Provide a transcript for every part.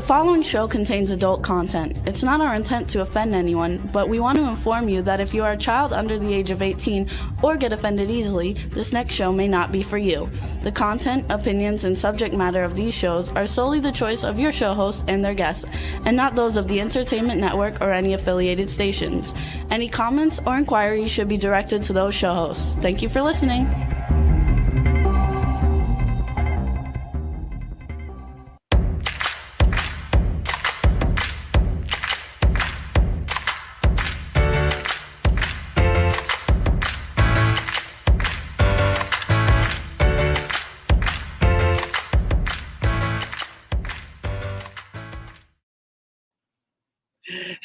following show contains adult content. It's not our intent to offend anyone, but we want to inform you that if you are a child under the age of 18 or get offended easily, this next show may not be for you. The content, opinions, and subject matter of these shows are solely the choice of your show hosts and their guests, and not those of the Entertainment Network or any affiliated stations. Any comments or inquiries should be directed to those show hosts. Thank you for listening.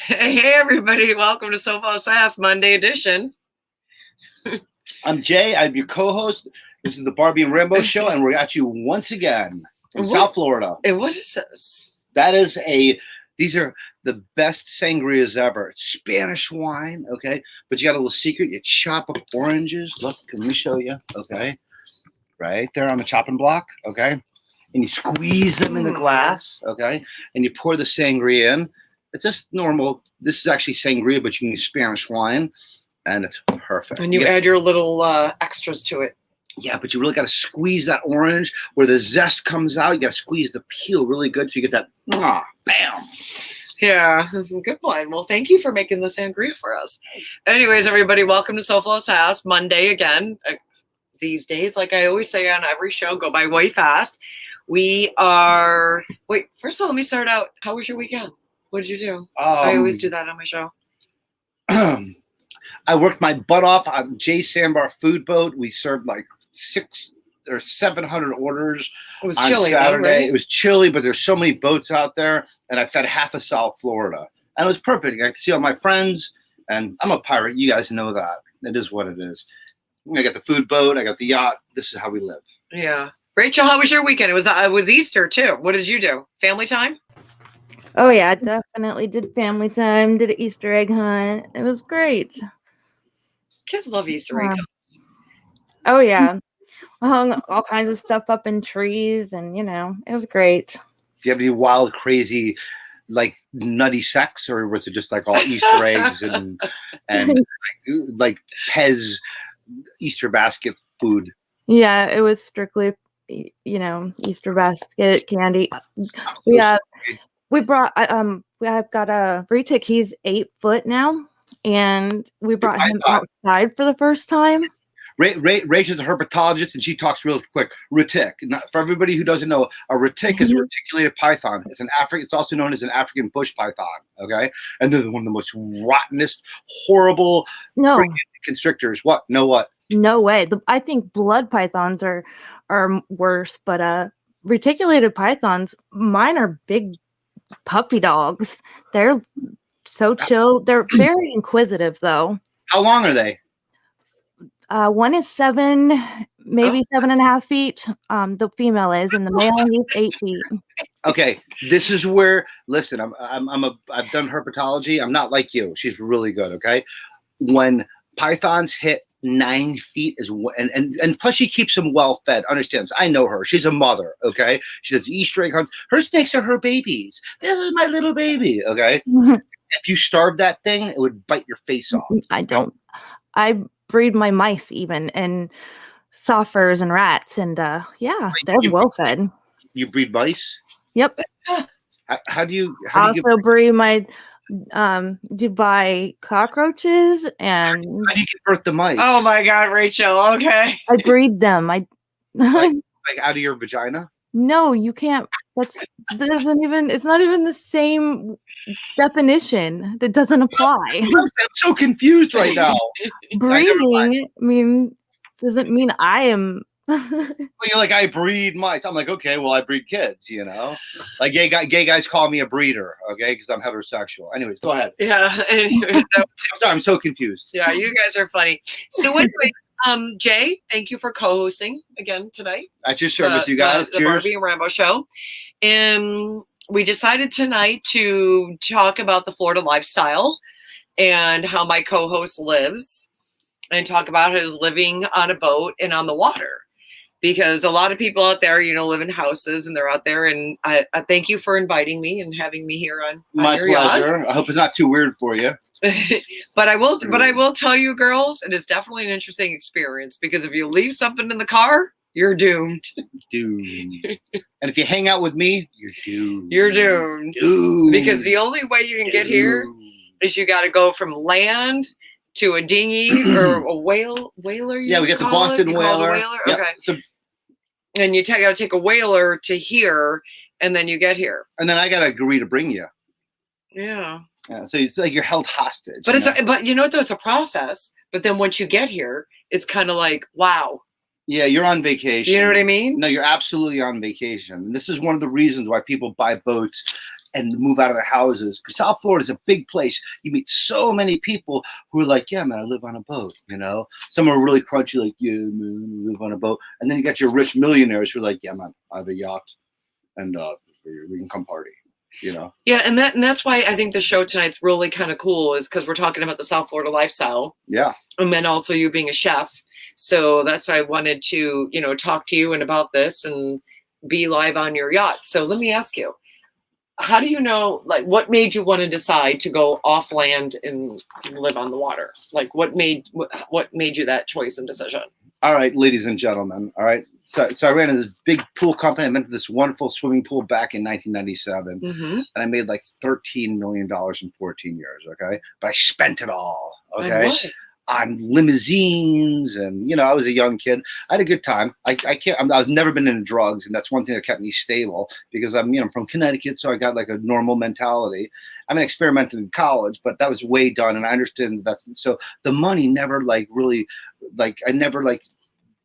Hey everybody, welcome to SOFLO SASS Monday edition. I'm Jay, I'm your co-host. This is the Barbie and Rambo show, and we're at you once again in South Florida. And what is this? These are the best sangrias ever. It's Spanish wine, okay? But you got a little secret. You chop up oranges. Look, let me show you, okay? Right there on the chopping block, okay? And you squeeze them in the glass, okay? And you pour the sangria in. It's just normal. This is actually sangria, but you can use Spanish wine, and it's perfect. And you add your little extras to it. Yeah, but you really got to squeeze that orange where the zest comes out. You got to squeeze the peel really good so you get that bam. Yeah, good one. Well, thank you for making the sangria for us. Anyways, everybody, welcome to SOFLO SASS Monday again. These days, like I always say on every show, go by way fast. First of all, let me start out. How was your weekend? What did you do? I always do that on my show. I worked my butt off on Jay Sandbar Food Boat. We served like 600 or 700 orders. It was on chilly, Saturday. though, right? It was chilly, but there's so many boats out there, and I fed half of South Florida. And it was perfect. I could see all my friends, and I'm a pirate. You guys know that. It is what it is. I got the food boat. I got the yacht. This is how we live. Yeah. Rachel, how was your weekend? It was Easter, too. What did you do? Family time? Oh, yeah, I definitely did family time, did an Easter egg hunt. It was great. Kids love Easter egg hunts. Oh, yeah. I hung all kinds of stuff up in trees, and, it was great. Do you have any wild, crazy, like nutty sex, or was it just like all Easter eggs and like Pez Easter basket food? Yeah, it was strictly, Easter basket candy. I've got a Retic. He's 8 foot now, and we brought him outside for the first time. Rachel's a herpetologist, and she talks real quick. Retic. For everybody who doesn't know, a retic is a reticulated python. It's also known as an African bush python. Okay, and they're one of the most rottenest, horrible constrictors. What? No, what? No way. I think blood pythons are worse, but reticulated pythons, mine are big puppy dogs. They're so chill. They're very inquisitive, though. How long are they? One is 7, maybe 7.5 feet. The female is, and the male he's 8 feet. Okay, this is where. Listen, I've done herpetology. I'm not like you. She's really good. Okay, when pythons hit 9 feet and plus she keeps them well fed. Understands? I know her. She's a mother. Okay, she does Easter egg hunts. Her snakes are her babies. This is my little baby. Okay, if you starve that thing, it would bite your face off. I breed my mice even, and soft-furs and rats, and they're well fed. You breed mice? Yep. How do you breed my Dubai cockroaches, and how do you give birth to mice? Oh my God, Rachel. Okay. I breed them. like out of your vagina? No, you can't. It's not even the same definition. That doesn't apply. I'm so confused right now. Breeding doesn't mean I am. Well, you're like, I breed mice. I'm like, okay, well, I breed kids, Like gay guys call me a breeder, okay, because I'm heterosexual. Anyways, go ahead. Yeah. Anyways, I'm sorry, I'm so confused. Yeah, you guys are funny. So anyway, Jay, thank you for co-hosting again tonight. At your service, you guys. The Barbie and Rambo show. And we decided tonight to talk about the Florida lifestyle and how my co-host lives, and talk about his living on a boat and on the water. because a lot of people out there, live in houses and they're out there. And I thank you for inviting me and having me here on My your yacht. pleasure. I hope it's not too weird for you. But I will tell you, girls, it is definitely an interesting experience, because if you leave something in the car, you're doomed. Doomed. And if you hang out with me, you're doomed. You're doomed. Doomed. Because the only way you can get here is you got to go from land to a dinghy or a whaler. Yeah, we got the Boston whaler. Yep. Okay. So, and you got to take a whaler to here, and then you get here. and then I got to agree to bring you. Yeah. Yeah, so it's like you're held hostage. But but you know what though? It's a process. But then once you get here, it's kind of like, wow. Yeah, you're on vacation. You know what I mean? No, you're absolutely on vacation. And this is one of the reasons why people buy boats and move out of their houses. Because South Florida is a big place. You meet so many people who are like, yeah, man, I live on a boat, Some are really crunchy, like, yeah, man, I live on a boat. And then you got your rich millionaires who are like, yeah, man, I have a yacht, and we can come party, Yeah, and that's why I think the show tonight's really kind of cool, is because we're talking about the South Florida lifestyle. Yeah. And then also you being a chef. So that's why I wanted to, talk to you and about this and be live on your yacht. So let me ask you, how do you know, like, what made you want to decide to go off land and live on the water? Like, what made you that choice and decision? All right, ladies and gentlemen. All right. So I ran in this big pool company. I went to this wonderful swimming pool back in 1997. Mm-hmm. And I made like $13 million in 14 years. Okay. But I spent it all. And Okay. what? On limousines, and I was a young kid. I had a good time. I've never been into drugs, and that's one thing that kept me stable, because I'm from Connecticut, so I got like a normal mentality. I mean, I experimented in college, but that was way done, and I understand that's so. The money never really I never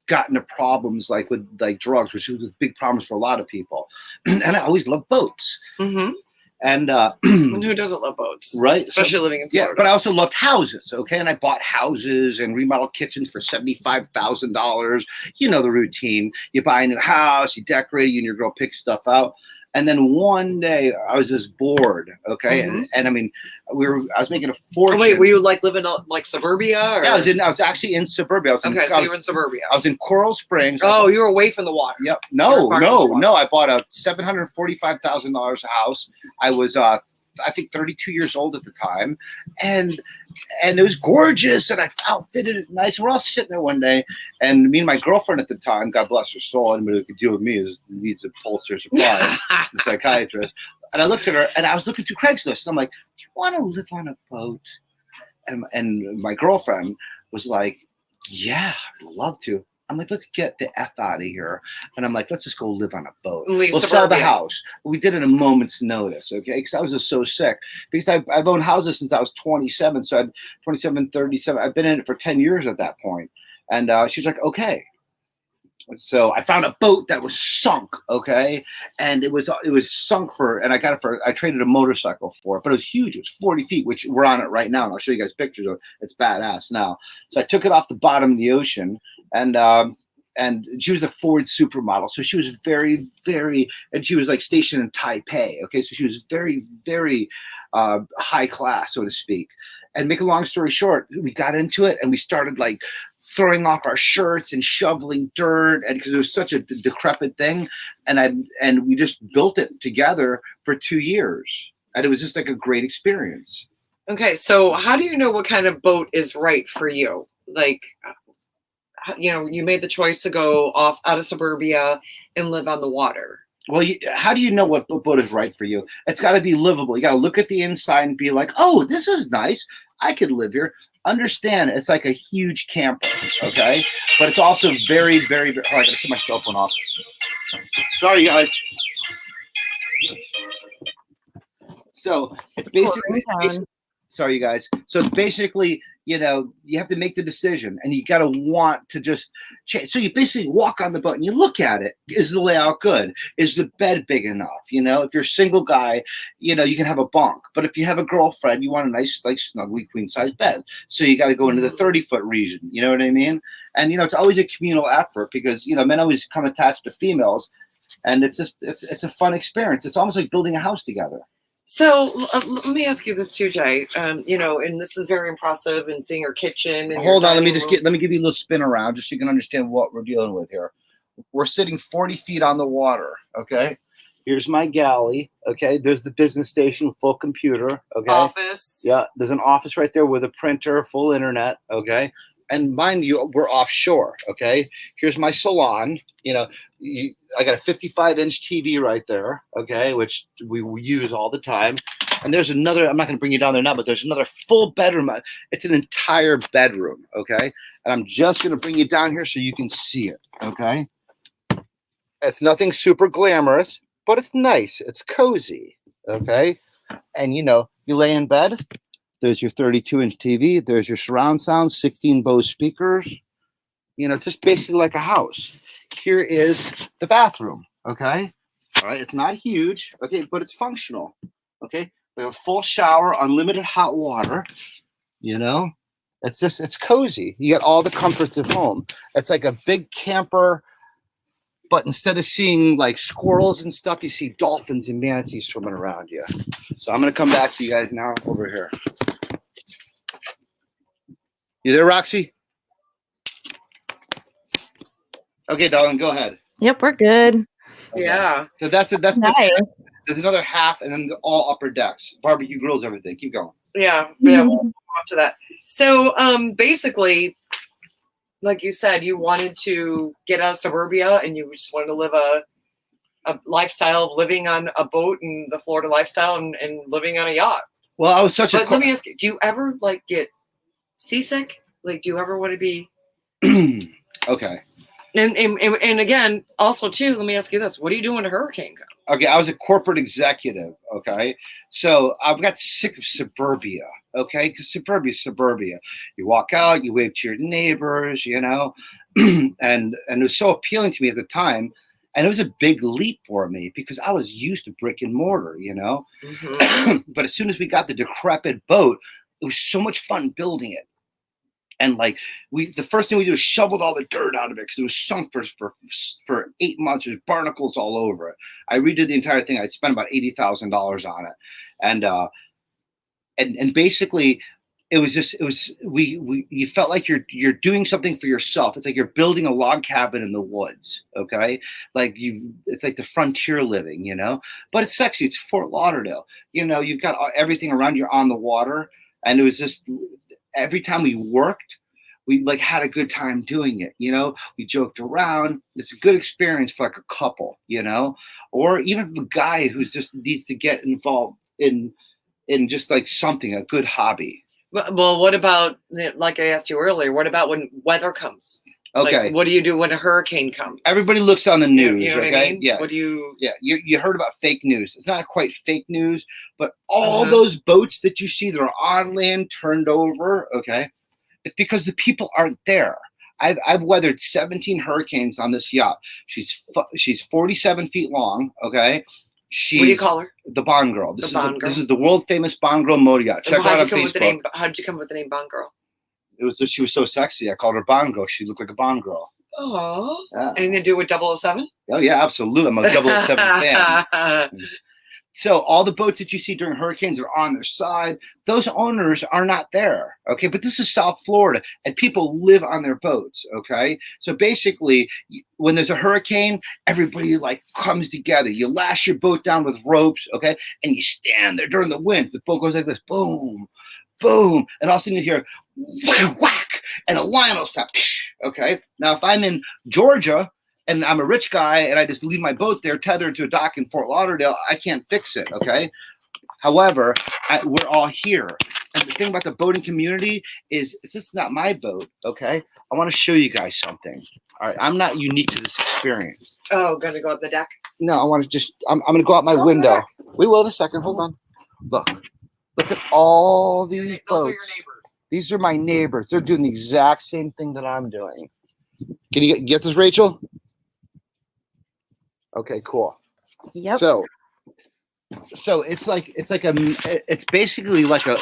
got into problems like with like drugs, which was big problems for a lot of people. And I always loved boats. Mm-hmm. And and who doesn't love boats, right? Especially living in Florida. Yeah, but I also loved houses. Okay, and I bought houses and remodeled kitchens for $75,000. You know the routine. You buy a new house, you decorate, you and your girl pick stuff out. And then one day I was just bored. Okay, Mm-hmm. and I mean, I was making a fortune. Oh, wait, were you like living like suburbia? Or? Yeah, I was actually in suburbia. So you were in suburbia. I was in Coral Springs. Oh, you were away from the water. Yep. No. I bought a $745,000 house. I was I think 32 years old at the time, and it was gorgeous, and I outfitted it nice. We're all sitting there one day, and me and my girlfriend at the time, God bless her soul, anybody who could deal with me needs a Pulitzer Prize, the psychiatrist. And I looked at her, and I was looking through Craigslist, and I'm like, "Do you want to live on a boat?" And my girlfriend was like, "Yeah, I'd love to." I'm like, let's get the F out of here. And I'm like, let's just go live on a boat. We'll sell the house. We did it at a moment's notice, okay? Because I was just so sick. Because I've owned houses since I was 27. So I'm 27, 37. I've been in it for 10 years at that point. And she was like, okay. So I found a boat that was sunk, okay? And it was sunk and I traded a motorcycle for it, but it was huge. It was 40 feet, which we're on it right now. And I'll show you guys pictures of it. It's badass now. So I took it off the bottom of the ocean, and she was a Ford supermodel. So she was very, very, and she was like stationed in Taipei. Okay. So she was very, very high class, so to speak. And make a long story short, we got into it and we started like throwing off our shirts and shoveling dirt, and because it was such a decrepit thing, and we just built it together for 2 years, and it was just like a great experience. Okay, so how do you know what kind of boat is right for you? Like, you made the choice to go off out of suburbia and live on the water. Well, how do you know what boat is right for you? It's got to be livable. You got to look at the inside and be like, oh, this is nice. I could live here. Understand, it's like a huge camper, okay? But it's also very, very, very. Oh, I gotta set my cell phone off. Sorry, guys. So it's basically. Sorry, you guys. So it's basically, you have to make the decision, and you got to want to just change. So you basically walk on the boat and you look at it. Is the layout good? Is the bed big enough? If you're a single guy, you can have a bunk. But if you have a girlfriend, you want a nice, like, snuggly queen size bed. So you got to go into the 30-foot region. You know what I mean? And, it's always a communal effort because, men always come attached to females, and it's a fun experience. It's almost like building a house together. So let me ask you this too, Jay. And this is very impressive, and seeing your kitchen. And hold on, let me give you a little spin around just so you can understand what we're dealing with here. we're sitting 40 feet on the water. Okay. Here's my galley. Okay. There's the business station, full computer. Okay. Office. Yeah. There's an office right there with a printer, full internet. Okay. And mind you, we're offshore. Okay. Here's my salon. You know, I got a 55-inch TV right there. Okay. Which we use all the time. And there's another, I'm not going to bring you down there now, but there's another full bedroom. It's an entire bedroom. Okay. And I'm just going to bring you down here so you can see it. Okay. It's nothing super glamorous, but it's nice. It's cozy. Okay. And you know, you lay in bed. There's your 32-inch TV. There's your surround sound, 16 Bose speakers. You know, it's just basically like a house. Here is the bathroom. Okay. All right. It's not huge. Okay. But it's functional. Okay. We have a full shower, unlimited hot water. You know, it's cozy. You get all the comforts of home. It's like a big camper, but instead of seeing like squirrels and stuff, you see dolphins and manatees swimming around you. So I'm going to come back to you guys now over here. You there, Roxy? Okay, darling, go ahead. Yep, we're good. Okay. Yeah. So that's Nice. there's another half, and then all upper decks, barbecue grills, everything. Keep going. Yeah. Yeah. We'll come up to that. So basically, like you said, you wanted to get out of suburbia and you just wanted to live a lifestyle of living on a boat and the Florida lifestyle and living on a yacht. Well, I was such But let me ask you, do you ever like get seasick? Like, do you ever want to be Okay. And again, also too, let me ask you this: what do you do when a hurricane comes? Okay, I was a corporate executive. Okay, so I've got sick of suburbia. Okay, because suburbia is suburbia. You walk out, you wave to your neighbors, you know, and it was so appealing to me at the time, and it was a big leap for me because I was used to brick and mortar, you know. Mm-hmm. But as soon as we got the decrepit boat, it was so much fun building it. And like the first thing we did was shoveled all the dirt out of it because it was sunk for 8 months. There's barnacles all over it. I redid the entire thing. I spent about $80,000 on it, and basically it was you felt like you're doing something for yourself. It's like you're building a log cabin in the woods. Okay, it's like the frontier living, you know. But it's sexy. It's Fort Lauderdale. You know, you've got everything around you on the water, and it was just. Every time we worked, we like had a good time doing it. You know, we joked around. It's a good experience for like a couple, you know, or even a guy who just needs to get involved in just like something, a good hobby. Well, what about, like I asked you earlier, what about when weather comes? Okay. Like, what do you do when a hurricane comes? Everybody looks on the news. You know okay? what I mean? Yeah. What do you? Yeah. You heard about fake news. It's not quite fake news, but all those boats that you see that are on land turned over. Okay. It's because the people aren't there. I've weathered 17 hurricanes on this yacht. She's 47 feet long. Okay. What do you call her? The Bond Girl. This is the world famous Bond Girl motor yacht. Check her out on Facebook. How did you come up with the name Bond Girl? It was that she was so sexy. I called her Bond Girl. She looked like a Bond Girl. Oh. Yeah. Anything to do with 007? Oh yeah, absolutely. I'm a 007 fan. So all the boats that you see during hurricanes are on their side. Those owners are not there. Okay, but this is South Florida, and people live on their boats. Okay, so basically, when there's a hurricane, everybody like comes together. You lash your boat down with ropes. Okay, and you stand there during the winds. The boat goes like this, boom, boom, and all of a sudden you hear whack, and a line will stop. Okay, now if I'm in Georgia and I'm a rich guy and I just leave my boat there tethered to a dock in Fort Lauderdale, I can't fix it. Okay, however, we're all here, and the thing about the boating community is this is not my boat. Okay, I want to show you guys something. All right, I'm not unique to this experience. Oh, gonna go up the deck? No, I want to just. I'm going to go out my window. We will in a second. Hold on. Look at all these boats. Those are your neighbors. These are my neighbors. They're doing the exact same thing that I'm doing. Can you get this, Rachel? Okay, cool. Yep. So it's basically like a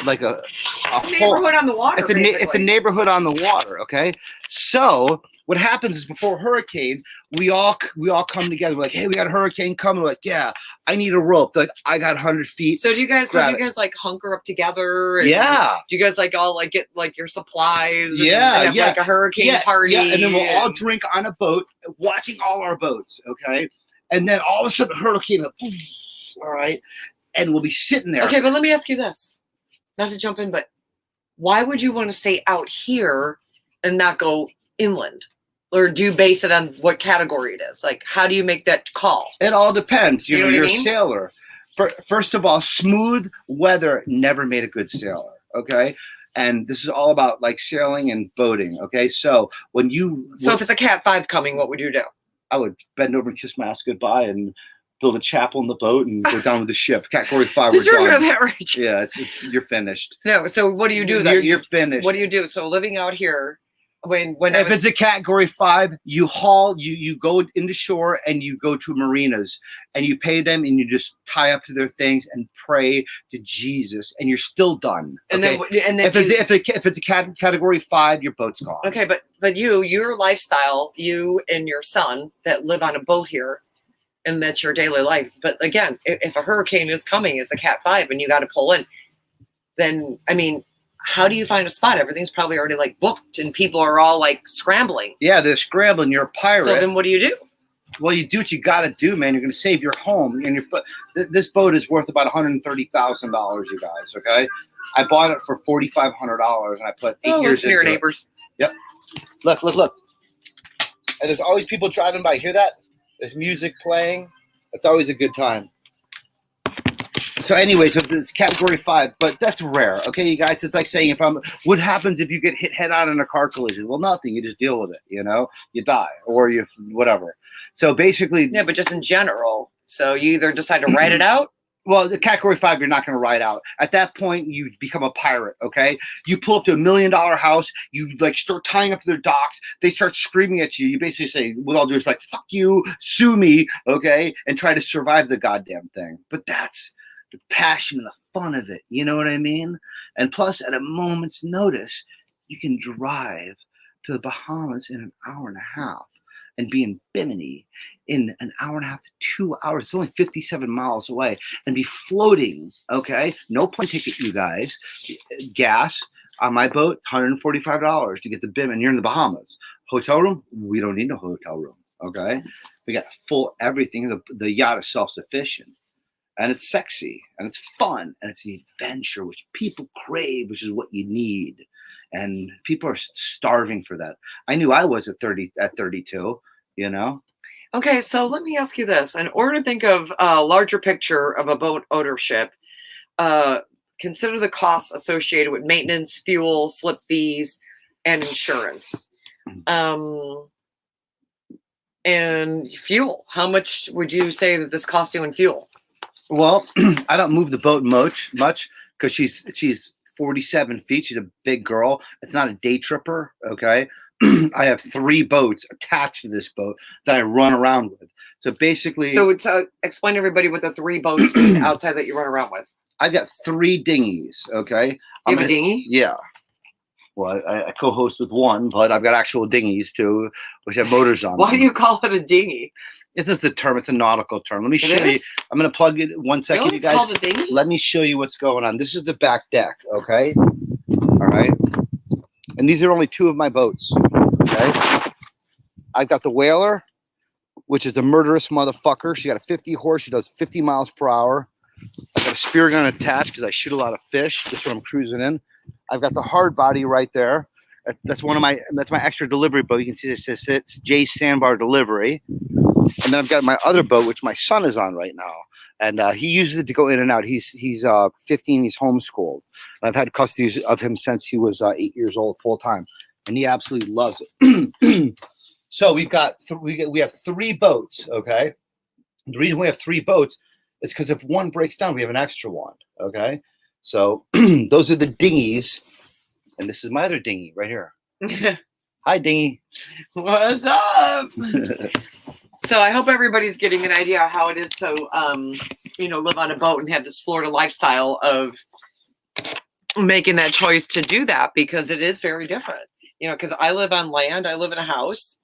neighborhood on the water. It's a neighborhood on the water. Okay, so what happens is before a hurricane, we all come together. We're like, hey, we got a hurricane coming. We're like, yeah, I need a rope. They're like, I got 100 feet. So do you guys like hunker up together? And Yeah. do you guys like all like get like your supplies? And, Yeah, and have, like a hurricane party. Yeah, and then we'll all drink on a boat, watching all our boats. Okay, and then all of a sudden, the hurricane. All right, and we'll be sitting there. Okay, but let me ask you this, not to jump in, but why would you want to stay out here and not go inland? Or do you base it on what category it is? Like, how do you make that call? It all depends. You know, you're what I mean? a sailor. First of all, smooth weather never made a good sailor. Okay, and this is all about like sailing and boating. Okay, so if it's a Cat 5 coming, what would you do? I would bend over and kiss my ass goodbye and build a chapel in the boat and go down with the ship. Category 5. Did you hear that right? Yeah, you're finished. No, so what do you do then? You're finished. What do you do? So living out here, when if it's a category 5, you go into shore and you go to marinas and you pay them and you just tie up to their things and pray to Jesus and you're still done. Okay? And then if it's a category 5, your boat's gone. Okay, but your lifestyle, you and your son that live on a boat here, and that's your daily life. But again, if a hurricane is coming, it's a Cat 5 and you got to pull in, then, I mean, how do you find a spot? Everything's probably already like booked and people are all like scrambling. Yeah, they're scrambling. You're a pirate. So then what do you do? Well, you do what you got to do, man. You're going to save your home. And this boat is worth about $130,000, you guys, okay? I bought it for $4,500 and I put 8 years into your it. neighbors. Yep. Look. And there's always people driving by. Hear that? There's music playing. It's always a good time. So anyway, so it's category 5, but that's rare. Okay, you guys, it's like saying what happens if you get hit head on in a car collision? Well, nothing. You just deal with it, you know? You die or you whatever. So basically. Yeah, but just in general. So you either decide to write it out. Well, the category 5, you're not going to ride out. At that point, you become a pirate, okay? You pull up to $1 million house. You, like, start tying up to their docks. They start screaming at you. You basically say, with all due respect, fuck you, sue me, okay? And try to survive the goddamn thing. But that's the passion and the fun of it. You know what I mean? And plus, at a moment's notice, you can drive to the Bahamas in an hour and a half and be in Bimini in an hour and a half to 2 hours. It's only 57 miles away and be floating, okay? No plane ticket, you guys. Gas on my boat, $145 to get the Bim, and you're in the Bahamas. Hotel room? We don't need a hotel room, okay? We got full everything. The yacht is self-sufficient. And it's sexy, and it's fun, and it's the adventure, which people crave, which is what you need. And people are starving for that. I knew I was at 32, you know? Okay, so let me ask you this. In order to think of a larger picture of a boat ownership, consider the costs associated with maintenance, fuel, slip fees, and insurance. And fuel. How much would you say that this costs you in fuel? Well, I don't move the boat much because she's 47 feet. She's a big girl. It's not a day tripper, okay? I have 3 boats attached to this boat that I run around with. So basically... So it's, explain to everybody what the 3 boats mean outside that you run around with. I've got 3 dinghies, okay? You have a dinghy? Yeah. Well, I co-host with one, but I've got actual dinghies too, which have motors on them. Why do you call it a dinghy? It's just a term. It's a nautical term. Let me show you. I'm going to plug it 1 second, Really? you guys. It's called a dinghy? Let me show you what's going on. This is the back deck, okay? All right? And these are only 2 of my boats, okay? I've got the Whaler, which is the murderous motherfucker. She got a 50 horse. She does 50 miles per hour. I've got a spear gun attached because I shoot a lot of fish. That's what I'm cruising in. I've got the hard body right there. That's my extra delivery boat. You can see this. It's J Sandbar Delivery. And then I've got my other boat, which my son is on right now. And he uses it to go in and out. He's 15. He's homeschooled. I've had custody of him since he was 8 years old, full time, and he absolutely loves it. So we have 3 boats. Okay. The reason we have 3 boats is because if one breaks down, we have an extra one. Okay. So those are the dinghies, and this is my other dinghy right here. Hi, dinghy. What's up? So I hope everybody's getting an idea of how it is to, live on a boat and have this Florida lifestyle of making that choice to do that, because it is very different. You know, because I live on land. I live in a house.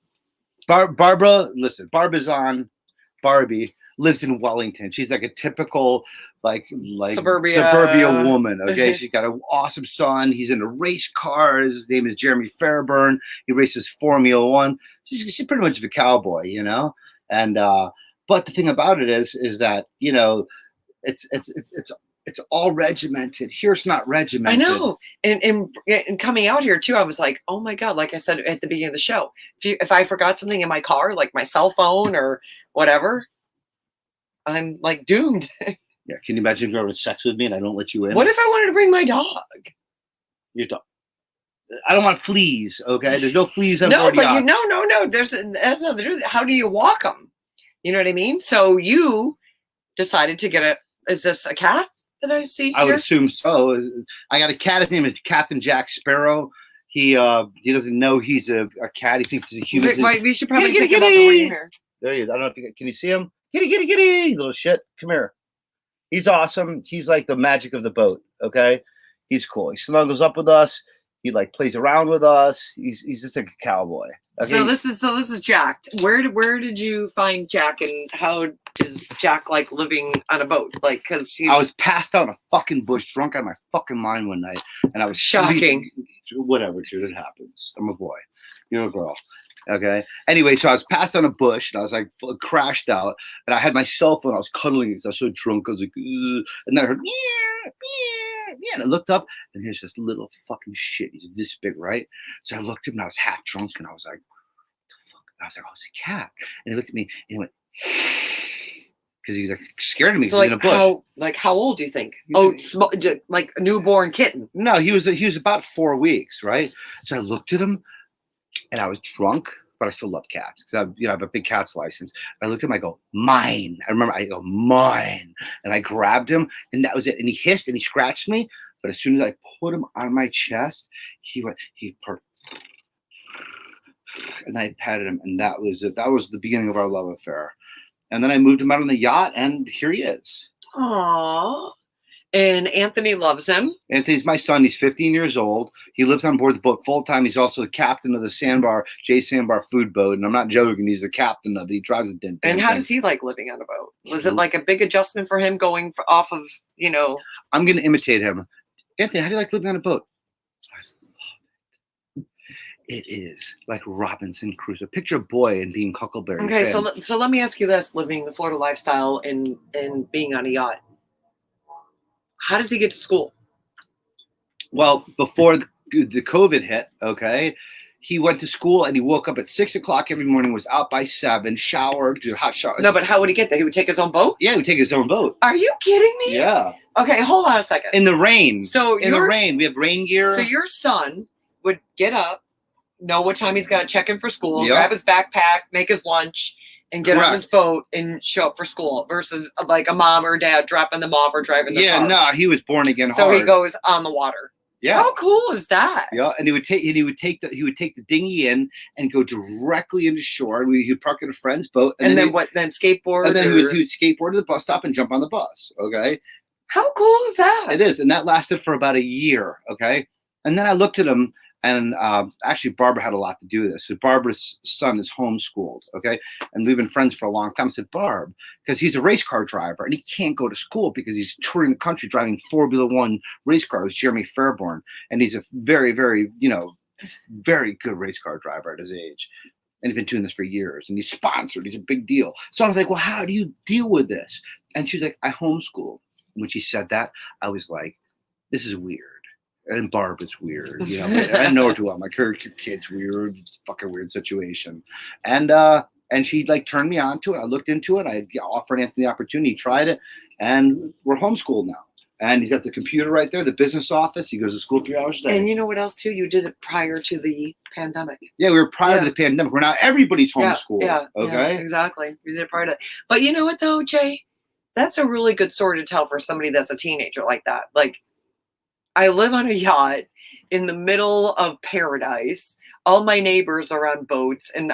Barbara, listen, Barbie lives in Wellington. She's like a typical like suburbia woman. Okay, she's got an awesome son. He's into race cars. His name is Jeremy Fairburn. He races Formula One. She's pretty much a cowboy, you know. And but the thing about it is that, you know, it's all regimented. Here it's not regimented. I know. And coming out here too, I was like, oh my God, like I said at the beginning of the show, if I forgot something in my car, like my cell phone or whatever, I'm like doomed. Yeah. Can you imagine if you're having sex with me and I don't let you in? What if I wanted to bring my dog? Your dog. I don't want fleas. Okay. There's no fleas on board but yachts. no. That's nothing to do with it. How do you walk them? You know what I mean? So you decided to get is this a cat that I see here? I would assume so. I got a cat. His name is Captain Jack Sparrow. He doesn't know he's a cat. He thinks he's a human. We should probably think about the room here. There he is. I don't know if can you see him? Kitty, little shit. Come here. He's awesome. He's like the magic of the boat. Okay. He's cool. He snuggles up with us. He like plays around with us. He's just like a cowboy. Okay? So this is Jack. Where did you find Jack, and how is Jack like living on a boat? Like, because I was passed out in a fucking bush, drunk out of my fucking mind one night, and I was shocking. Sleeping. Whatever, dude. It happens. I'm a boy. You're a girl. Okay. Anyway, so I was passed on a bush, and I was like crashed out, and I had my cell phone. I was cuddling it because I was so drunk. I was like, ugh. And then I heard, yeah. And I looked up, and here's this little fucking shit. He's this big, right? So I looked at him, and I was half drunk, and I was like, what the fuck? I was like, oh, it's a cat. And he looked at me, and he went, because he was like scared of me. So like in a bush. how old do you think? Oh, like a newborn kitten. No, he was about 4 weeks, right? So I looked at him, and I was drunk, but I still love cats because I have a big cat's license. And I looked at him, I go, mine. I go, mine. And I grabbed him, and that was it. And he hissed and he scratched me. But as soon as I put him on my chest, he purred. And I patted him, and that was it. That was the beginning of our love affair. And then I moved him out on the yacht, and here he is. Aww. And Anthony loves him. Anthony's my son. He's 15 years old. He lives on board the boat full time. He's also the captain of the J Sandbar food boat. And I'm not joking. He's the captain of it. He drives a damn And how thing. does he like living on a boat? Was it like a big adjustment for him going off of, you know? I'm going to imitate him. Anthony, how do you like living on a boat? It is like Robinson Crusoe. Picture a boy and being Huckleberry. Okay, Finn. so let me ask you this: living the Florida lifestyle and being on a yacht, how does he get to school? Well, before the COVID hit, okay, he went to school and he woke up at 6 o'clock every morning. Was out by 7, showered, did hot shower. No, but how would he get there? He would take his own boat. Yeah, he would take his own boat. Are you kidding me? Yeah. Okay, hold on a second. In the rain. So in the rain, we have rain gear. So your son would get up, know what time he's got to check in for school, Yep. grab his backpack, make his lunch, and get on his boat and show up for school versus like a mom or dad dropping them off or driving them. Yeah, no, he was born again. So hard. he goes on the water. Yeah. How cool is that? Yeah, and he would take the dinghy in and go directly into shore. And he'd park at a friend's boat, and then skateboard. And then he would skateboard to the bus stop and jump on the bus. Okay. How cool is that? It is, and that lasted for about a year. Okay, and then I looked at him. And actually, Barbara had a lot to do with this. So Barbara's son is homeschooled, okay? And we've been friends for a long time. I said, Barb, because he's a race car driver, and he can't go to school because he's touring the country driving Formula One race cars, Jeremy Fairburn. And he's a very, very, very good race car driver at his age. And he's been doing this for years. And he's sponsored. He's a big deal. So I was like, well, how do you deal with this? And she was like, I homeschool. And when she said that, I was like, this is weird. And Barb is weird, I know her too well. My kid's weird. It's a fucking weird situation. And she like turned me on to it. I looked into it. I offered Anthony the opportunity. He tried it, and we're homeschooled now. And he's got the computer right there, the business office. He goes to school 3 hours a day. And you know what else too? You did it prior to the pandemic. Yeah, we were prior to the pandemic. We're now everybody's homeschooled. Yeah, okay, exactly. We did it prior to. But you know what though, Jay? That's a really good story to tell for somebody that's a teenager like that. Like, I live on a yacht in the middle of paradise. All my neighbors are on boats, and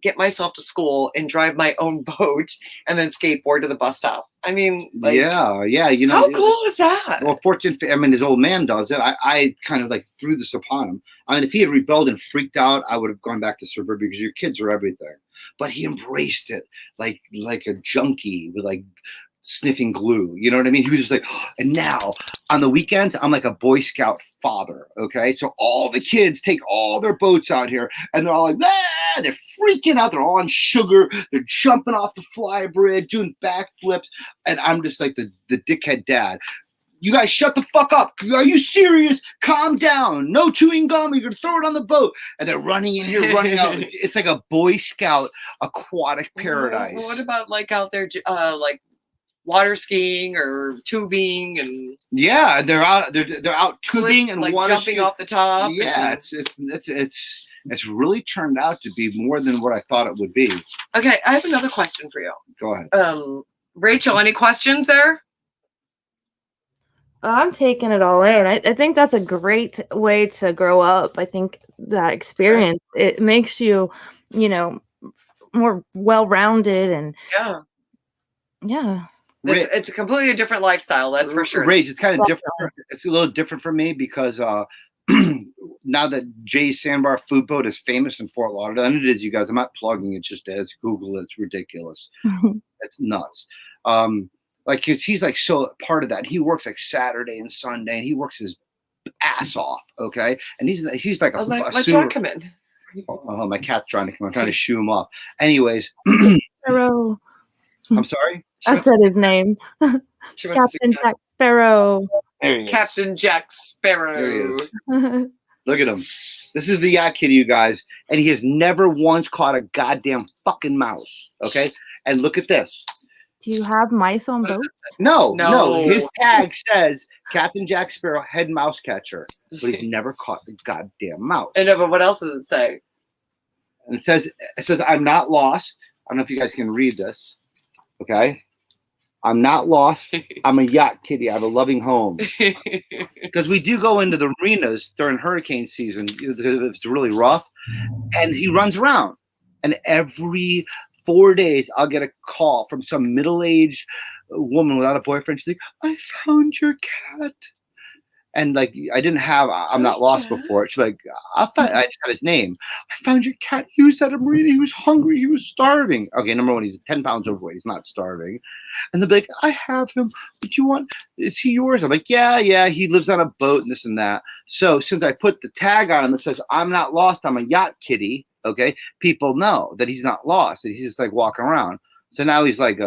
get myself to school and drive my own boat and then skateboard to the bus stop. I mean, like, yeah, you know, how cool is that? well, fortunate. I mean, his old man does it. I kind of like threw this upon him. I mean, if he had rebelled and freaked out, I would have gone back to suburbia because your kids are everything. But he embraced it like a junkie with like sniffing glue. You know what I mean? He was just like, and now on the weekends, I'm like a Boy Scout father. Okay. So all the kids take all their boats out here and they're all like, ah! They're freaking out. They're all on sugar. They're jumping off the fly bridge, doing backflips. And I'm just like the dickhead dad. You guys shut the fuck up. Are you serious? Calm down. No chewing gum. You're going to throw it on the boat. And they're running in here, running out. It's like a Boy Scout aquatic paradise. Well, what about like out there, like water skiing or tubing and yeah, they're out tubing and like water jumping skiing. off the top. Yeah, it's really turned out to be more than what I thought it would be. Okay, I have another question for you. Go ahead. Rachel, any questions there? I'm taking it all in. I think that's a great way to grow up. I think that experience, it makes you, you know, more well-rounded and yeah. It's a completely different lifestyle, that's for sure. Rage, it's kind of different. It's a little different for me because now that Jay's Sandbar Food Boat is famous in Fort Lauderdale, and it is, you guys, I'm not plugging it, just as Google it. It's ridiculous. It's nuts. Like, cause he's like so part of that. He works like Saturday and Sunday, and he works his ass off. Okay, and he's like a let John come in. Oh, my cat's trying to come. I'm trying to shoo him off. Anyways, Sparrow. I'm sorry. I said his name. Captain Jack Sparrow. There he is. Captain Jack Sparrow. There he is. Look at him. This is the yacht kitty, you guys, and he has never once caught a goddamn fucking mouse. Okay, and look at this. Do you have mice on boats? No. His tag says Captain Jack Sparrow, head mouse catcher, but he's never caught the goddamn mouse. I know, but what else does it say? And it says, I'm not lost. I don't know if you guys can read this. Okay. I'm not lost. I'm a yacht kitty. I have a loving home. Because we do go into the marinas during hurricane season because it's really rough. And he runs around. And every 4 days, I'll get a call from some middle-aged woman without a boyfriend. She's like, I found your cat. And like, I didn't have, I'm not lost before. She's like, I just got his name. I found your cat. He was at a marina. He was hungry. He was starving. Okay, number one, he's 10 pounds overweight. He's not starving. And they'll be like, I have him. What you want? Is he yours? I'm like, yeah. He lives on a boat and this and that. So since I put the tag on him that says, I'm not lost, I'm a yacht kitty. Okay, people know that he's not lost. That he's just like walking around. So now he's like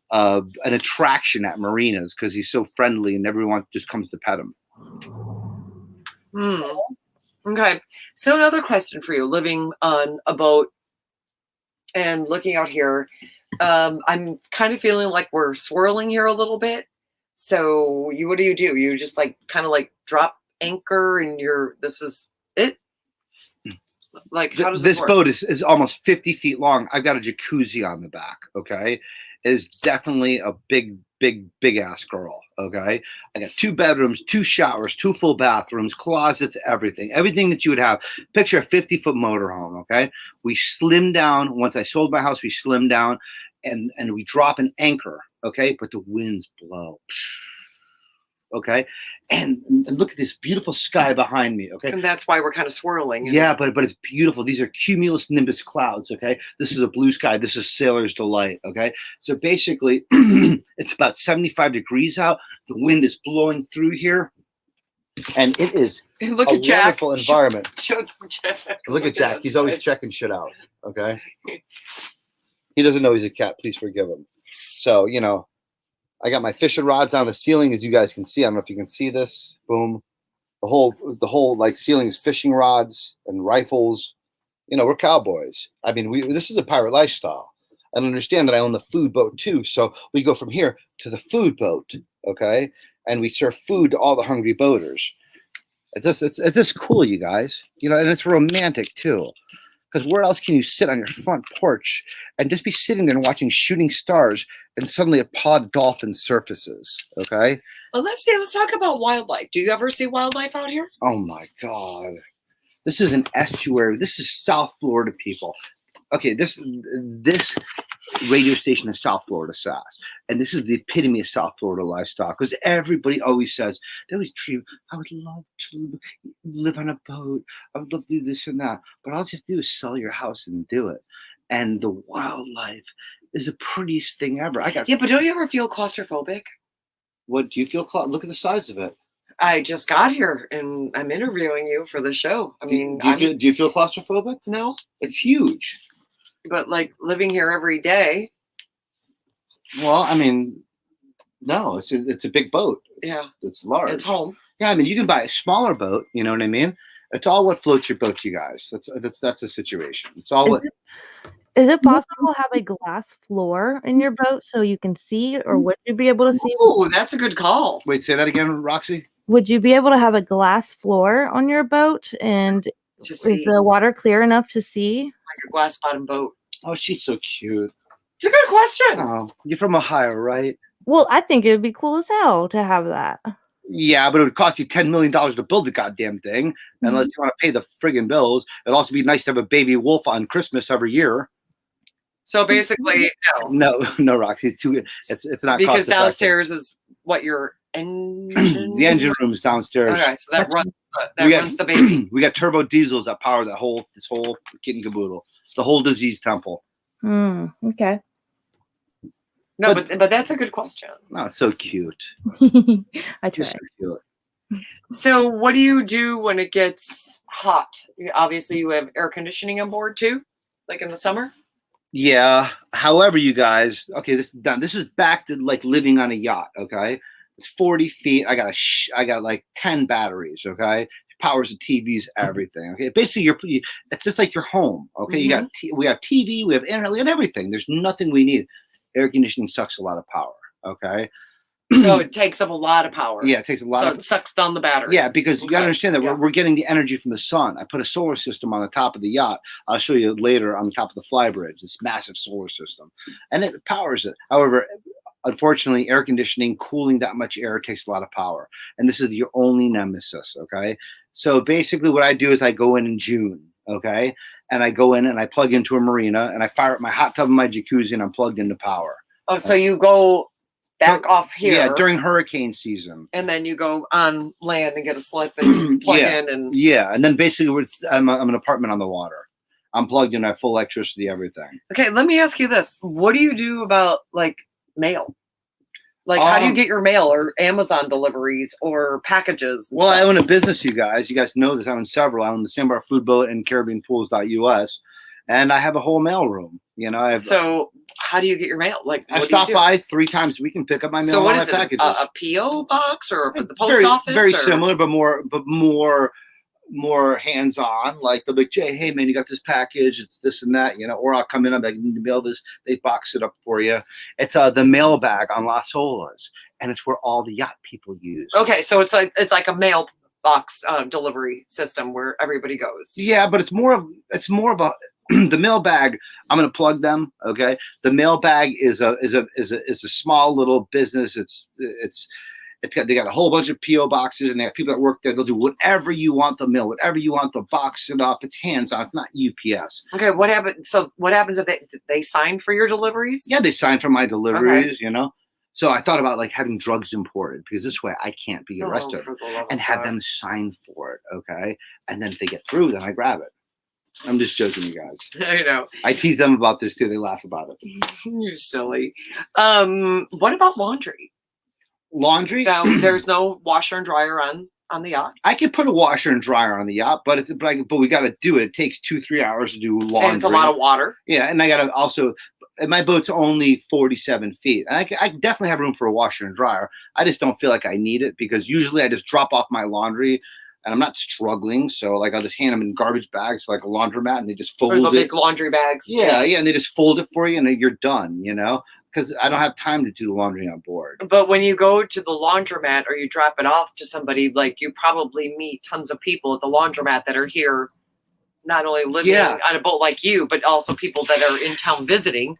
an attraction at marinas because he's so friendly and everyone just comes to pet him. Okay. So another question for you: living on a boat and looking out here, I'm kind of feeling like we're swirling here a little bit. So what do? You just like kind of like drop anchor and this is it. Like, how does this work? boat is almost 50 feet long. I've got a jacuzzi on the back. Okay, it is definitely a big ass girl. Okay, I got 2 bedrooms, 2 showers, 2 full bathrooms, closets, everything that you would have. Picture a 50-foot motorhome. Okay, we slimmed down. Once I sold my house, we slimmed down, and we drop an anchor. Okay, but the winds blow. Okay, and look at this beautiful sky behind me. Okay, and that's why we're kind of swirling. Yeah, but it's beautiful. These are cumulus nimbus clouds. Okay, this is a blue sky. This is sailor's delight. Okay, so basically, it's about 75 degrees out. The wind is blowing through here, and it is look at Jack. Wonderful environment. Show them Jack. Look at Jack. He's always checking shit out. Okay, he doesn't know he's a cat. Please forgive him. So I got my fishing rods on the ceiling, as you guys can see. I don't know if you can see this. Boom. The whole like ceiling is fishing rods and rifles. We're cowboys. I mean, this is a pirate lifestyle. And understand that I own the food boat too. So we go from here to the food boat, okay? And we serve food to all the hungry boaters. It's just cool, you guys. And it's romantic too. Because where else can you sit on your front porch and just be sitting there and watching shooting stars and suddenly a pod of dolphins surfaces? Okay. Well, let's talk about wildlife. Do you ever see wildlife out here? Oh my God. This is an estuary. This is South Florida, people. okay, this radio station is South Florida Sass, and this is the epitome of South Florida lifestyle. Because everybody always says they always dream. I would love to live on a boat. I would love to do this and that. But all you have to do is sell your house and do it. And the wildlife is the prettiest thing ever. Yeah, but don't you ever feel claustrophobic? What do you feel? Look at the size of it. I just got here and I'm interviewing you for the show. I mean, do you feel claustrophobic? No, It's huge. but like living here every day. Well, I mean, no, it's a big boat. It's large. It's home. Yeah, I mean, you can buy a smaller boat. You know what I mean? It's all what floats your boat, you guys. That's the situation. It's all what. Is it possible to have a glass floor in your boat so you can see, or would you be able to see? Oh, that's a good call. Wait, say that again, Roxy. Would you be able to have a glass floor on your boat, and To is see, the water clear enough to see? like a glass bottom boat. Oh, she's so cute. It's a good question. Oh, you're from Ohio, right? Well, I think it would be cool as hell to have that. Yeah, but it would cost you $10 million to build the goddamn thing, unless you want to pay the friggin' bills. It'd also be nice to have a baby wolf on Christmas every year. So basically, no. No, Roxy, it's not Because cost-effective. downstairs is what your engine. The engine room's downstairs. Okay, so that runs the baby. We got turbo diesels that power this whole kit and caboodle, the whole disease temple. Okay. No, but that's a good question. Oh, it's so cute. I Just try. so cute. So what do you do when it gets hot? Obviously, you have air conditioning on board too, like in the summer. Yeah. However, you guys, okay, this is done. This is back to like living on a yacht. Okay, it's 40 feet. I got like 10 batteries. Okay, powers the TVs, everything. Okay, basically, it's just like your home. Okay, we have TV, we have internet, we have everything. There's nothing we need. Air conditioning sucks a lot of power. Okay. So it takes up a lot of power. Yeah, it takes a lot. So it sucks down the battery. Yeah, because you got to understand that Yeah. we're getting the energy from the sun. I put a solar system on the top of the yacht. I'll show you later on the top of the flybridge. This massive solar system, and it powers it. However, unfortunately, air conditioning, cooling that much air takes a lot of power, and this is your only nemesis. Okay, so basically, what I do is I go in June. Okay, and I go in and I plug into a marina and I fire up my hot tub and my jacuzzi and I'm plugged into power. Oh, so you go back off here. Yeah, during hurricane season. And then you go on land and get a slip and plug in and and then basically I'm an apartment on the water. I'm plugged in. I have full electricity, everything. Okay, let me ask you this: what do you do about like mail? Like, how do you get your mail or Amazon deliveries or packages? Well, I own a business, you guys. You guys know this. I own several. I own the Sandbar Food Boat and CaribbeanPools.us, and I have a whole mail room. You know, So how do you get your mail? Like, I stop by 3 times a week and pick up my mail. So what and is my it? packages. A PO box or the post office? Very similar, but more hands-on. Like they'll be like, Jay, hey man, you got this package, it's this and that, you know, or I'll come in, I'm like, you need to mail this, they box it up for you. It's the mailbag on Las Olas, and it's where all the yacht people use. Okay, so it's like a mail box delivery system where everybody goes. Yeah, but it's more of a the mailbag. I'm going to plug them. Okay, the mailbag is a small little business. They got a whole bunch of PO boxes, and they have people that work there. They'll do whatever you want the mail, whatever you want to box it up. It's hands on. It's not UPS. Okay, what happens? So what happens if they sign for your deliveries? Yeah, they sign for my deliveries. Okay. You know. So I thought about like having drugs imported, because this way I can't be arrested, and have them sign for it. Okay, and then if they get through, then I grab it. I'm just joking, you guys. I know. I tease them about this too. They laugh about it. You're silly. What about laundry? Laundry? Now, there's no washer and dryer on the yacht. I could put a washer and dryer on the yacht, but we got to do it. It takes 2-3 hours to do laundry. And it's a lot of water. Yeah, and I got to also. My boat's only 47 feet. And I definitely have room for a washer and dryer. I just don't feel like I need it, because usually I just drop off my laundry. And I'm not struggling, so like I'll just hand them in garbage bags, like a laundromat, and they just fold it. Big laundry bags. Yeah, and they just fold it for you, and you're done. You know, because I don't have time to do the laundry on board. But when you go to the laundromat or you drop it off to somebody, like you probably meet tons of people at the laundromat that are here, not only living on a boat like you, but also people that are in town visiting.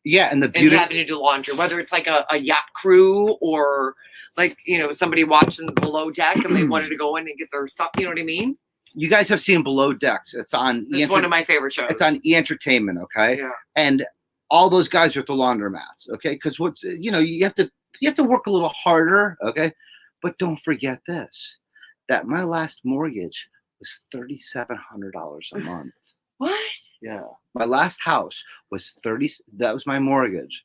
Yeah, and and having to do laundry, whether it's like a yacht crew or like, you know, somebody watching below deck and they wanted to go in and get their stuff. You know what I mean? You guys have seen Below Decks. It's on. It's one of my favorite shows. It's on E! Entertainment. Okay. Yeah. And all those guys are at the laundromats. Okay. Because what's you have to work a little harder. Okay. But don't forget this: that my last mortgage was $3,700 a month. What? Yeah. My last house was 30. That was my mortgage.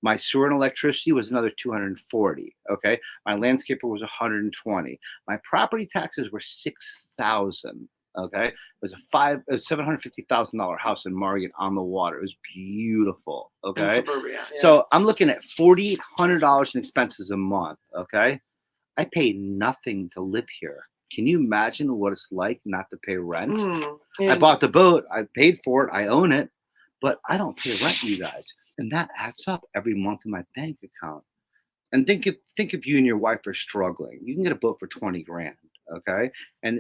My sewer and electricity was another 240. Okay. My landscaper was 120. My property taxes were 6,000. Okay. It was a $750,000 house in Margate on the water. It was beautiful. Okay. In suburbia. Yeah. So I'm looking at $4,800 in expenses a month. Okay. I pay nothing to live here. Can you imagine what it's like not to pay rent? I bought the boat. I paid for it. I own it, but I don't pay rent, you guys. And that adds up every month in my bank account. And think if you and your wife are struggling, you can get a boat for 20 grand. Okay. And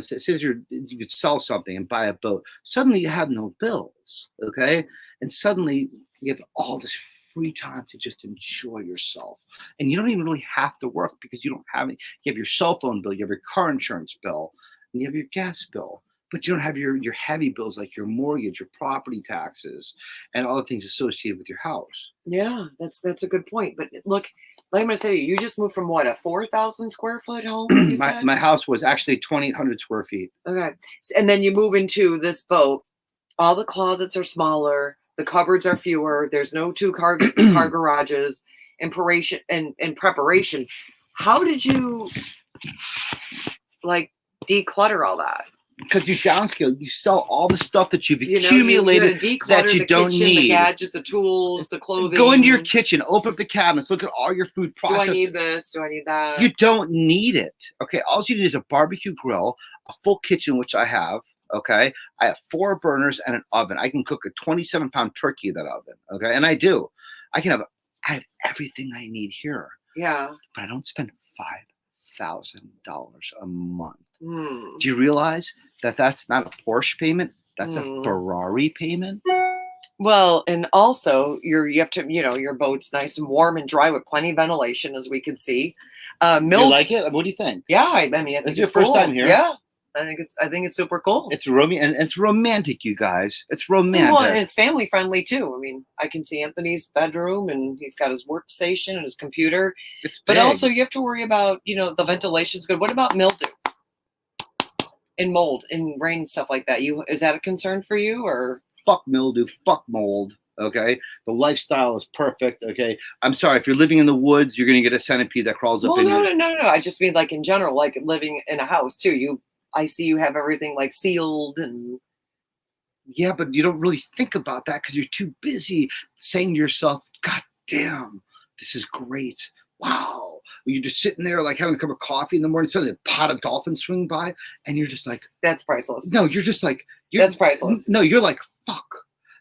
since you could sell something and buy a boat, suddenly you have no bills. Okay. And suddenly you have all this free time to just enjoy yourself. And you don't even really have to work because you don't have any. You have your cell phone bill, you have your car insurance bill, and you have your gas bill. But you don't have your heavy bills like your mortgage, your property taxes, and all the things associated with your house. Yeah, that's a good point. But look, like I'm gonna say, you just moved from what, a 4,000 square foot home? You said? My house was actually 2,800 square feet. Okay, and then you move into this boat. All the closets are smaller. The cupboards are fewer. There's no two car garages. In preparation, how did you like declutter all that? Because you downscale, you sell all the stuff that you've accumulated that you don't need. The gadgets, the tools, the clothing. Go into your kitchen, open up the cabinets, look at all your food processors. Do I need this? Do I need that? You don't need it. Okay, all you need is a barbecue grill, a full kitchen, which I have. Okay, I have 4 burners and an oven. I can cook a 27-pound turkey in that oven. Okay, and I do. I have everything I need here. Yeah, but I don't spend $5,000 a month. Do you realize that that's not a Porsche payment? That's a Ferrari payment. Well, and also you have to, your boat's nice and warm and dry with plenty of ventilation, as we can see. You like it? What do you think? Yeah, I mean, I think it's your first time here. Yeah, I think it's super cool. It's it's romantic, you guys. It's romantic. Well, and it's family friendly too. I mean, I can see Anthony's bedroom, and he's got his workstation and his computer. But also, you have to worry about, the ventilation's good. What about mildew and mold and rain and stuff like that? Is that a concern for you, or? Fuck mildew, fuck mold. Okay, the lifestyle is perfect. Okay, I'm sorry if you're living in the woods, you're gonna get a centipede that crawls up. No. I just mean like in general, like living in a house too. I see you have everything like sealed and. Yeah, but you don't really think about that because you're too busy saying to yourself, God damn, this is great. Wow. You're just sitting there like having a cup of coffee in the morning, suddenly a pot of dolphins swing by, and you're just like, that's priceless. No, you're just like, that's priceless. No, you're like, fuck.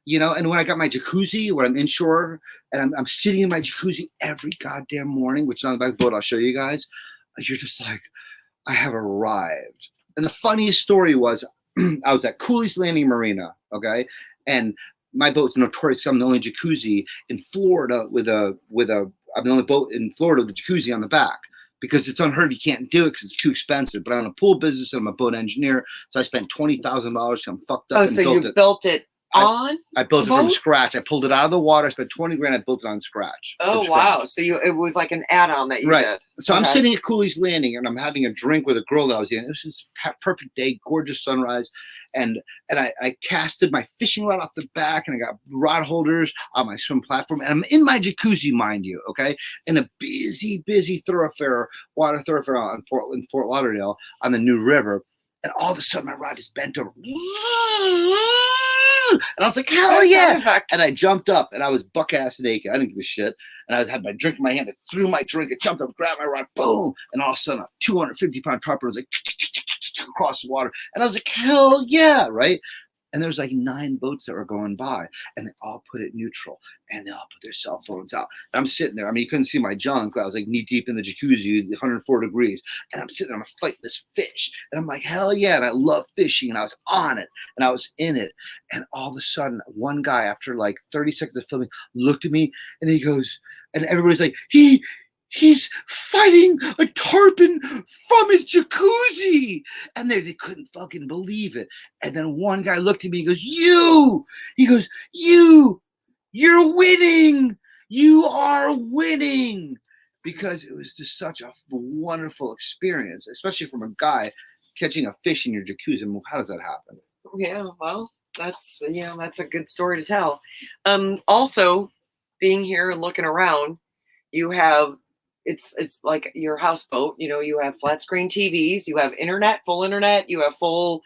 And when I got my jacuzzi, when I'm inshore, and I'm sitting in my jacuzzi every goddamn morning, which is on the back of the boat, I'll show you guys, you're just like, I have arrived. And the funniest story was, I was at Cooley's Landing Marina, okay? And my boat's notorious. I'm the only jacuzzi in Florida I'm the only boat in Florida with a jacuzzi on the back because it's unheard of. You can't do it because it's too expensive. But I'm in a pool business and I'm a boat engineer. So I spent $20,000. I'm fucked up. Oh, so you built it on? I built it from scratch. I pulled it out of the water. I spent 20 grand. I built it on scratch. Oh, wow. So it was like an add-on that you did. So I'm sitting at Cooley's Landing and I'm having a drink with a girl that I was in. It was just a perfect day, gorgeous sunrise. And I casted my fishing rod off the back and I got rod holders on my swim platform. And I'm in my jacuzzi, mind you, okay? In a busy water thoroughfare in Fort Lauderdale on the New River. And all of a sudden my rod is bent over. And I was like, hell yeah. And I jumped up and I was buck ass naked. I didn't give a shit. And I had my drink in my hand. I threw my drink. I jumped up, grabbed my rod, boom. And all of a sudden a 250-pound tarpon was like across the water. And I was like, hell yeah, right? And there was like 9 boats that were going by and they all put it neutral and they all put their cell phones out. And I'm sitting there. I mean, you couldn't see my junk. I was like knee deep in the jacuzzi, 104 degrees. And I'm sitting there, I'm fighting this fish. And I'm like, hell yeah. And I love fishing. And I was on it and I was in it. And all of a sudden, one guy, after like 30 seconds of filming, looked at me and he goes, and everybody's like, he's fighting a tarpon from his jacuzzi. And they couldn't fucking believe it. And then one guy looked at me, he goes, you're winning. You are winning. Because it was just such a wonderful experience, especially from a guy catching a fish in your jacuzzi. Well, how does that happen? Yeah, well, that's that's a good story to tell. Also, being here and looking around, you have it's like your houseboat. You have flat screen TVs, you have internet, full internet, you have full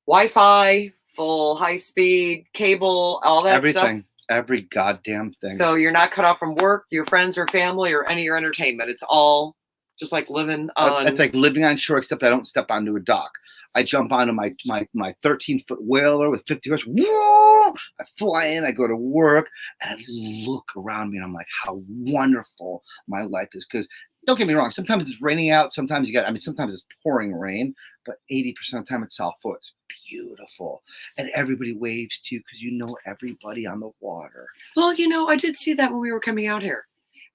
Wi-Fi, full high speed cable, all that Everything. stuff. Every goddamn thing. So you're not cut off from work, your friends or family, or any of your entertainment. It's all just like living on. It's like living on shore, except I don't step onto a dock. I jump onto my 13-foot whaler with 50 horse. Whoa! I fly in, I go to work, and I look around me, and I'm like, how wonderful my life is. Because don't get me wrong, sometimes it's raining out, sometimes sometimes it's pouring rain, but 80% of the time it's South Florida. It's beautiful. And everybody waves to you because you know everybody on the water. Well, I did see that when we were coming out here.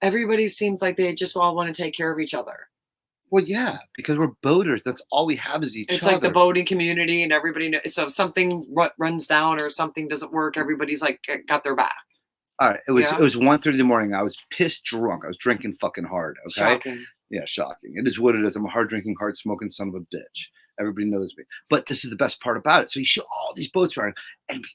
Everybody seems like they just all want to take care of each other. Well, yeah, because we're boaters. That's all we have is each other. It's like the boating community, and everybody knows. So if something runs down or something doesn't work, everybody's like got their back. All right. It was 1:30 in the morning. I was pissed drunk. I was drinking fucking hard. Okay. Shocking. Yeah, shocking. It is what it is. I'm a hard drinking, hard smoking son of a bitch. Everybody knows me. But this is the best part about it. So you see all these boats around, and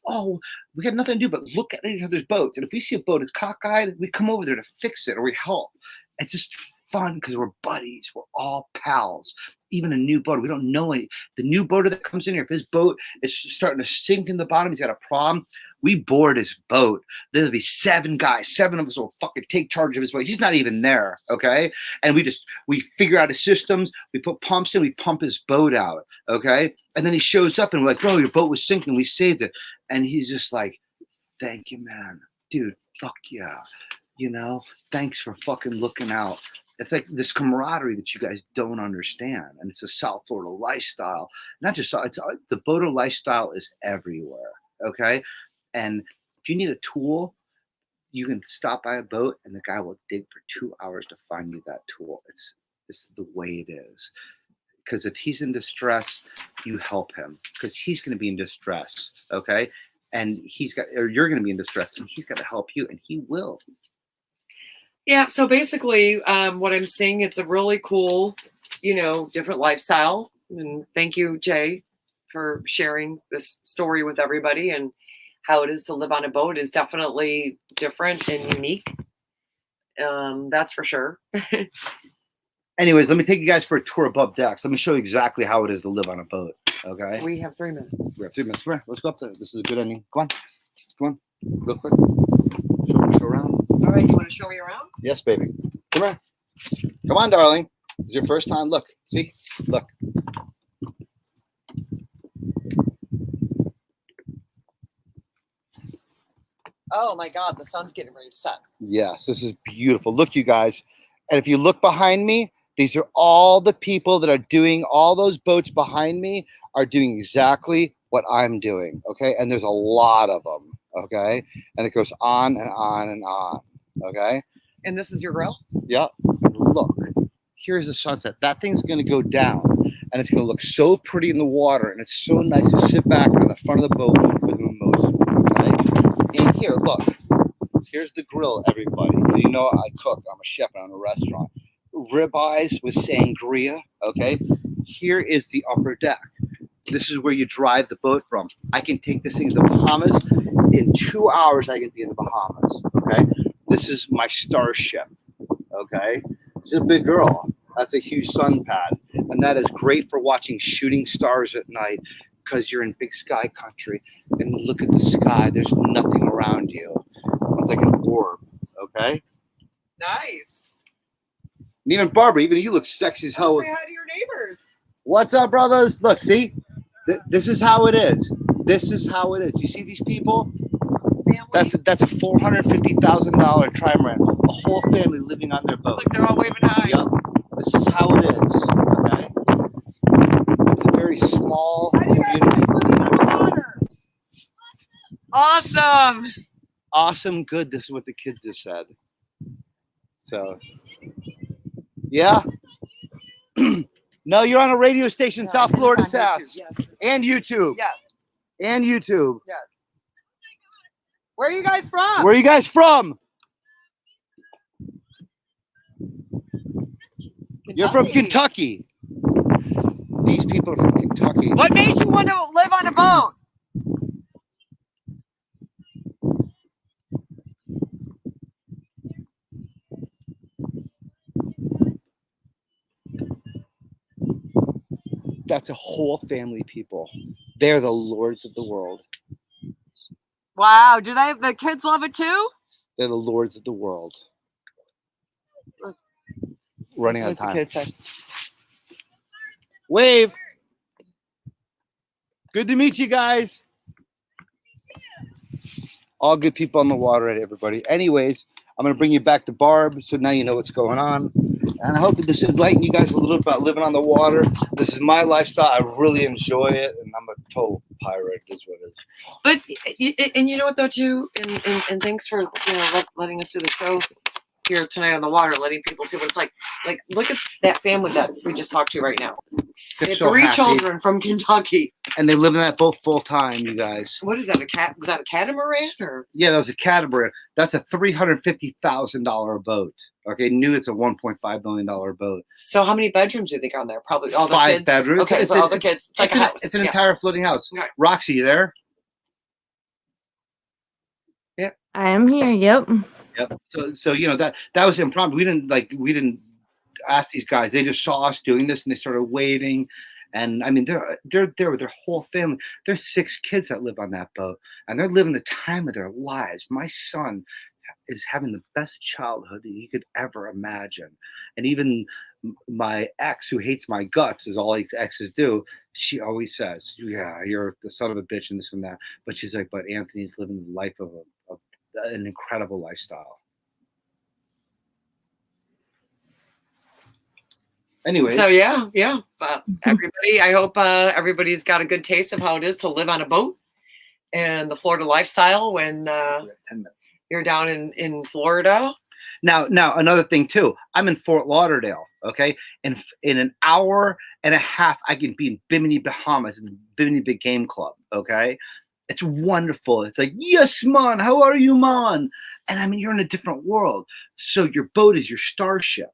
we got nothing to do but look at each other's boats. And if we see a boat is cockeyed, we come over there to fix it or we help. It's just fun because we're buddies. We're all pals. Even a new boater, we don't know any. The new boater that comes in here, if his boat is starting to sink in the bottom, he's got a problem. We board his boat. There'll be 7 guys. 7 of us will fucking take charge of his boat. He's not even there, okay? And we figure out his systems. We put pumps in. We pump his boat out, okay? And then he shows up and we're like, bro, your boat was sinking. We saved it. And he's just like, thank you, man. Dude, fuck yeah. Thanks for fucking looking out. It's like this camaraderie that you guys don't understand. And it's a South Florida lifestyle. Not just the boater lifestyle is everywhere, okay? And if you need a tool, you can stop by a boat and the guy will dig for 2 hours to find you that tool. This is the way it is. Because if he's in distress, you help him because he's going to be in distress, okay? And you're going to be in distress and he's got to help you and he will. Yeah, so basically what I'm seeing, it's a really cool, different lifestyle. And thank you, Jay, for sharing this story with everybody. And how it is to live on a boat is definitely different and unique. That's for sure. Anyways, let me take you guys for a tour above decks. Let me show you exactly how it is to live on a boat, okay? We have 3 minutes. We have 3 minutes. Come here. Let's go up there. This is a good ending. Come on. Real quick. Show around. All right, you want to show me around? Yes, baby. Come here. Come on, darling. It's your first time. Look. See? Look. Oh, my God. The sun's getting ready to set. Yes, this is beautiful. Look, you guys. And if you look behind me, these are all the people that are doing, all those boats behind me are doing exactly what I'm doing, okay? And there's a lot of them, okay? And it goes on and on and on, okay? And this is your grill? Yep. Look, here's the sunset. That thing's going to go down, and it's going to look so pretty in the water, and it's so nice to sit back on the front of the boat with mimosa, okay? And here, look. Here's the grill, everybody. You know I cook. I'm a chef and I'm a restaurant. Ribeyes with sangria, okay? Here is the upper deck. This is where you drive the boat from. I can take this thing to the Bahamas. In 2 hours, I can be in the Bahamas, okay? This is my starship, okay? It's a big girl. That's a huge sun pad. And that is great for watching shooting stars at night because you're in big sky country. And look at the sky. There's nothing around you. It's like an orb, okay? Nice. And even Barbara, even you look sexy as hell. Say hi to your neighbors. What's up, brothers? Look, see? This is how it is. This is how it is. You see these people? Family. That's a $450,000 trimaran. A whole family living on their boat. Look, they're all waving hi. Yep. This is how it is, okay? It's a very small community. Awesome. Awesome, good. This is what the kids just said. So, yeah. No, you're on a radio station, South Florida Sass. Yes. And YouTube. Yes. And YouTube. Yes. Where are you guys from? Where are you guys from? You're from Kentucky. These people are from Kentucky. What made you want to live on a boat? That's a whole family, people. They're the lords of the world. Wow. Do the kids love it too? They're the lords of the world. Running out of time. Wave. Good to meet you guys. All good people on the water, everybody. Anyways, I'm going to bring you back to Barb, so now you know what's going on. And I hope that this enlightened you guys a little bit about living on the water. This is my lifestyle. I really enjoy it, and I'm a total pirate. Is what it is. But and you know what though too, and thanks for letting us do the show here tonight on the water, letting people see what it's like. Like, look at that family that we just talked to right now. They have so 3 happy. children from Kentucky. And they live in that boat full time, you guys. What is that? Was that a catamaran or? Yeah, that was a catamaran. That's a $350,000 boat. Okay, new. It's a $1.5 million boat. So how many bedrooms do you think on there? Probably all the 5 kids. bedrooms. Okay, It's so all the kids. It's like a house. It's an Yeah. entire floating house. Okay. Roxy, you there? I am here. Yep. Yep. So you know that was impromptu. We didn't ask these guys. They just saw us doing this and they started waving. And I mean, they're with their whole family. There's 6 kids that live on that boat, and they're living the time of their lives. My son is having the best childhood that he could ever imagine. And even my ex, who hates my guts, as all exes do, she always says, "Yeah, you're the son of a bitch," and this and that. But she's like, "But Anthony's living the life of an incredible lifestyle." Anyway, So yeah. Everybody, I hope everybody's got a good taste of how it is to live on a boat and the Florida lifestyle when 10 minutes. you're down in Florida. Now another thing too. I'm in Fort Lauderdale. Okay, and in an hour and a half, I can be in Bimini, Bahamas, in the Bimini Big Game Club. Okay, it's wonderful. It's like, yes, man, how are you, man? And I mean, you're in a different world. So your boat is your starship.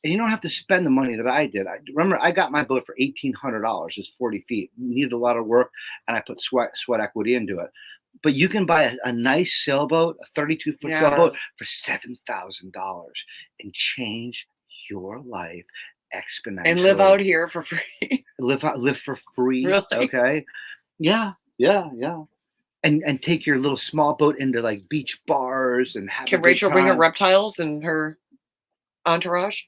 And you don't have to spend the money that I did. I remember I got my boat for $1,800. It's 40 feet. Needed a lot of work, and I put sweat equity into it. But you can buy a nice sailboat, a 32-foot sailboat, for $7,000 and change your life exponentially. And live out here for free. Live for free. Really? Okay. Yeah. And take your little small boat into like beach bars and have. Can Rachel bring her reptiles and her entourage?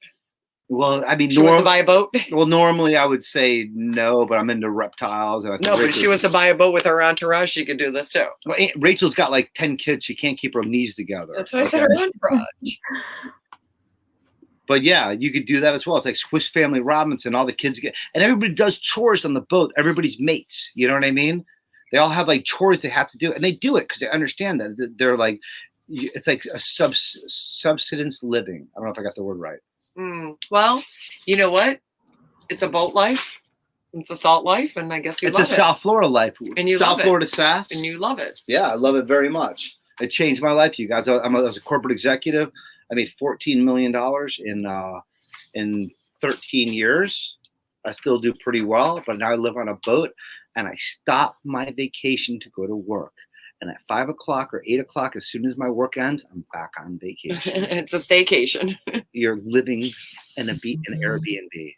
Well, I mean, she wants to buy a boat. Well, normally I would say no, but I'm into reptiles. And No, but if she wants to buy a boat with her entourage, she can do this too. Well, Rachel's got like 10 kids. She can't keep her knees together. That's what I said, her entourage. But yeah, you could do that as well. It's like Swiss Family Robinson. All the kids get, and everybody does chores on the boat. Everybody's mates. You know what I mean? They all have like chores they have to do, and they do it because they understand that they're like, it's like a subsistence living. I don't know if I got the word right. Well, you know what? It's a boat life. It's a salt life, and I guess you love it. It's a South Florida life. And you South love Florida it. Sass. And you love it. Yeah, I love it very much. It changed my life, you guys. I was a corporate executive. I made $14 million in 13 years. I still do pretty well, but now I live on a boat, and I stop my vacation to go to work. And at 5 o'clock or 8 o'clock, as soon as my work ends, I'm back on vacation. It's a staycation. You're living in an Airbnb.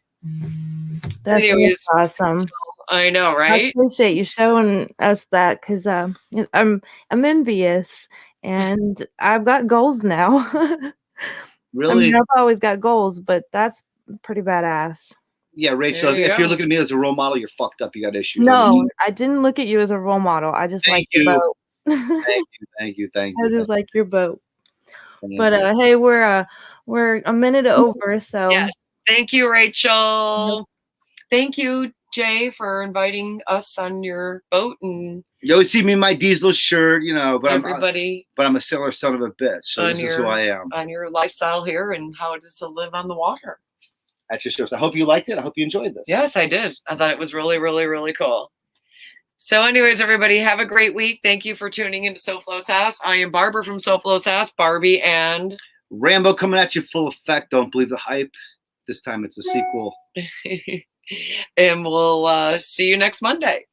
That's Anyways. awesome. I know, I right? appreciate you showing us that because I'm envious and I've got goals now. Really? I mean, I've always got goals, but that's pretty badass. Yeah, Rachel, There you if you're go. looking at me as a role model, you're fucked up. You got issues. No, I didn't look at you as a role model. I just like your boat. Thank you. I just like your boat. Thank But you. hey, we're a minute over, so Yes. Thank you, Rachel. Thank you, Jay, for inviting us on your boat and You always see me in my diesel shirt, you know, but everybody I'm a sailor son of a bitch. So this is who I am. On your lifestyle here and how it is to live on the water. At your shows. I hope you liked it. I hope you enjoyed this. Yes, I did. I thought it was really, really, really cool. So anyways, everybody, have a great week. Thank you for tuning into SOFLO SASS. I am Barbara from SOFLO SASS, Barbie and Rambo coming at you full effect. Don't believe the hype. This time it's a sequel. and we'll see you next Monday.